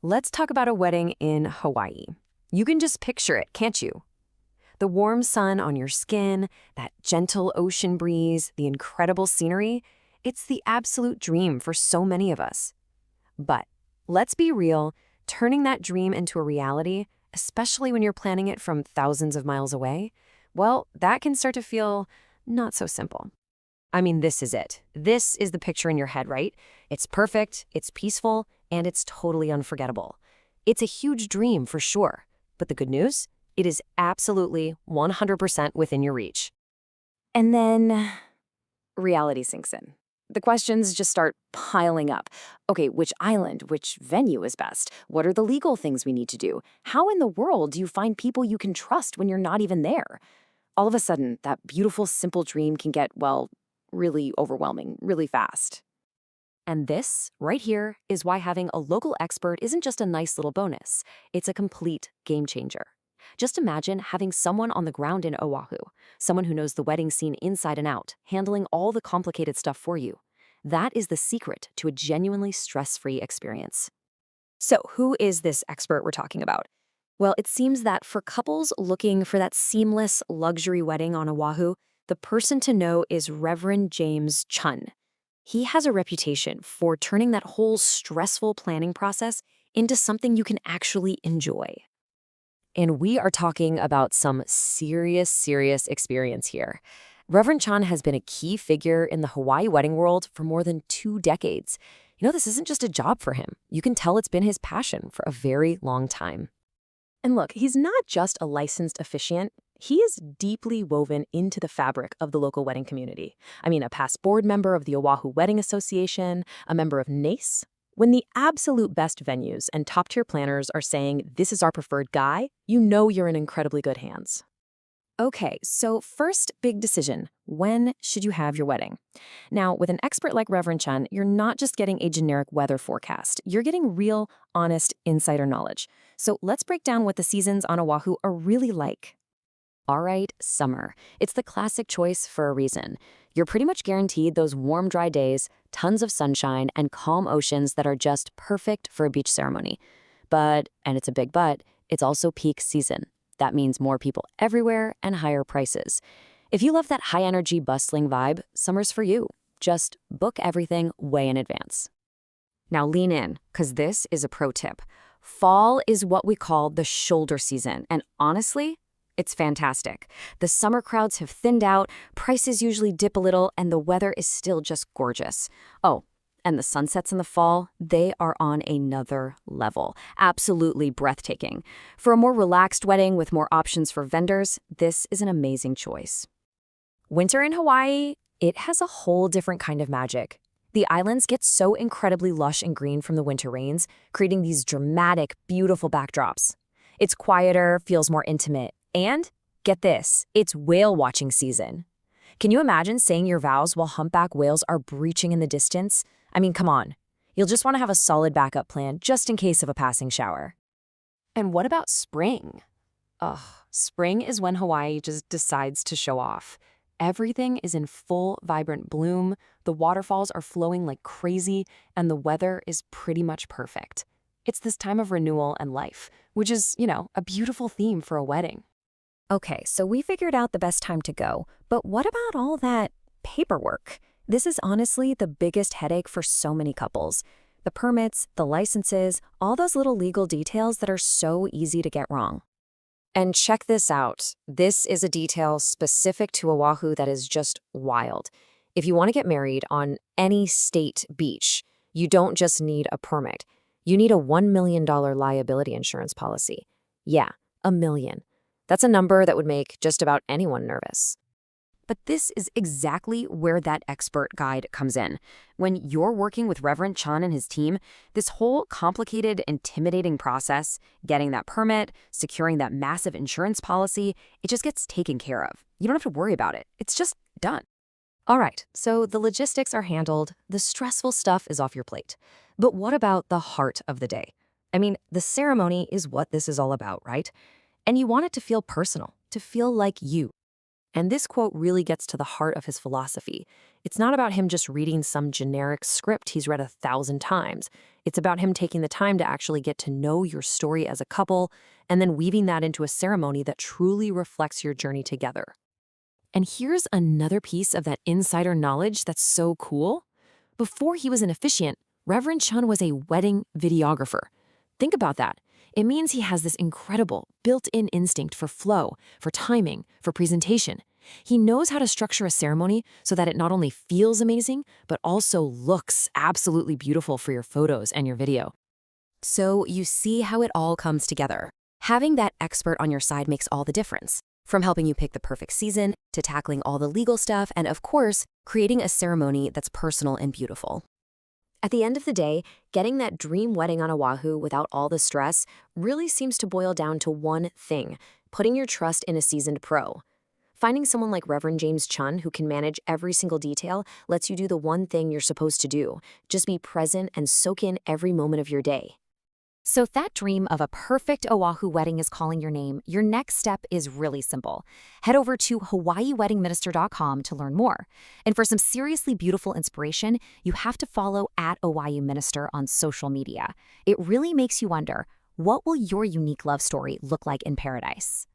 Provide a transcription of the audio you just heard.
Let's talk about a wedding in Hawaii. You can just picture it, can't you? The warm sun on your skin, that gentle ocean breeze, the incredible scenery. It's the absolute dream for so many of us. But let's be real, turning that dream into a reality, especially when you're planning it from thousands of miles away, well, that can start to feel not so simple. I mean, this is it. This is the picture in your head, right? It's perfect, it's peaceful, and it's totally unforgettable. It's a huge dream for sure. But the good news? It is absolutely 100% within your reach. And then reality sinks in. The questions just start piling up. Okay, which island, which venue is best? What are the legal things we need to do? How in the world do you find people you can trust when you're not even there? All of a sudden, that beautiful, simple dream can get, well, really overwhelming, really fast. And this, right here, is why having a local expert isn't just a nice little bonus. It's a complete game changer. Just imagine having someone on the ground in Oahu, someone who knows the wedding scene inside and out, handling all the complicated stuff for you. That is the secret to a genuinely stress-free experience. So, who is this expert we're talking about? Well, it seems that for couples looking for that seamless luxury wedding on Oahu, the person to know is Reverend James Chun. He has a reputation for turning that whole stressful planning process into something you can actually enjoy. And we are talking about some serious experience here. Reverend Chun has been a key figure in the Hawaii wedding world for more than 2 decades. This isn't just a job for him. You can tell it's been his passion for a very long time. And look, he's not just a licensed officiant. He is deeply woven into the fabric of the local wedding community. I mean, a past board member of the Oahu Wedding Association, a member of NACE. When the absolute best venues and top-tier planners are saying, this is our preferred guy, you know you're in incredibly good hands. Okay, so first big decision, when should you have your wedding? Now, with an expert like Reverend Chun, you're not just getting a generic weather forecast. You're getting real, honest insider knowledge. So let's break down what the seasons on Oahu are really like. All right, summer. It's the classic choice for a reason. You're pretty much guaranteed those warm, dry days, tons of sunshine, and calm oceans that are just perfect for a beach ceremony. But, and it's a big but, it's also peak season. That means more people everywhere and higher prices. If you love that high-energy, bustling vibe, summer's for you. Just book everything way in advance. Now lean in, because this is a pro tip. Fall is what we call the shoulder season, and honestly, it's fantastic. The summer crowds have thinned out, prices usually dip a little, and the weather is still just gorgeous. Oh, and the sunsets in the fall, they are on another level. Absolutely breathtaking. For a more relaxed wedding with more options for vendors, this is an amazing choice. Winter in Hawaii, it has a whole different kind of magic. The islands get so incredibly lush and green from the winter rains, creating these dramatic, beautiful backdrops. It's quieter, feels more intimate, and, get this, it's whale watching season. Can you imagine saying your vows while humpback whales are breaching in the distance? I mean, come on. You'll just want to have a solid backup plan just in case of a passing shower. And what about spring? Ugh, spring is when Hawaii just decides to show off. Everything is in full, vibrant bloom, the waterfalls are flowing like crazy, and the weather is pretty much perfect. It's this time of renewal and life, which is, a beautiful theme for a wedding. Okay, so we figured out the best time to go, but what about all that paperwork? This is honestly the biggest headache for so many couples. The permits, the licenses, all those little legal details that are so easy to get wrong. And check this out. This is a detail specific to Oahu that is just wild. If you want to get married on any state beach, you don't just need a permit. You need a $1 million liability insurance policy. Yeah, $1 million. That's a number that would make just about anyone nervous. But this is exactly where that expert guide comes in. When you're working with Reverend Chun and his team, this whole complicated, intimidating process, getting that permit, securing that massive insurance policy, it just gets taken care of. You don't have to worry about it. It's just done. All right, so the logistics are handled, the stressful stuff is off your plate. But what about the heart of the day? I mean, the ceremony is what this is all about, right? And you want it to feel personal, to feel like you. And this quote really gets to the heart of his philosophy. It's not about him just reading some generic script he's read 1,000 times. It's about him taking the time to actually get to know your story as a couple and then weaving that into a ceremony that truly reflects your journey together. And here's another piece of that insider knowledge that's so cool. Before he was an officiant, Reverend Chun was a wedding videographer. Think about that. It means he has this incredible, built-in instinct for flow, for timing, for presentation. He knows how to structure a ceremony so that it not only feels amazing, but also looks absolutely beautiful for your photos and your video. So you see how it all comes together. Having that expert on your side makes all the difference. From helping you pick the perfect season, to tackling all the legal stuff, and of course, creating a ceremony that's personal and beautiful. At the end of the day, getting that dream wedding on Oahu without all the stress really seems to boil down to one thing: putting your trust in a seasoned pro. Finding someone like Reverend James Chun who can manage every single detail lets you do the one thing you're supposed to do: just be present and soak in every moment of your day. So if that dream of a perfect Oahu wedding is calling your name, your next step is really simple. Head over to hawaiiweddingminister.com to learn more. And for some seriously beautiful inspiration, you have to follow @OahuMinister on social media. It really makes you wonder, what will your unique love story look like in paradise?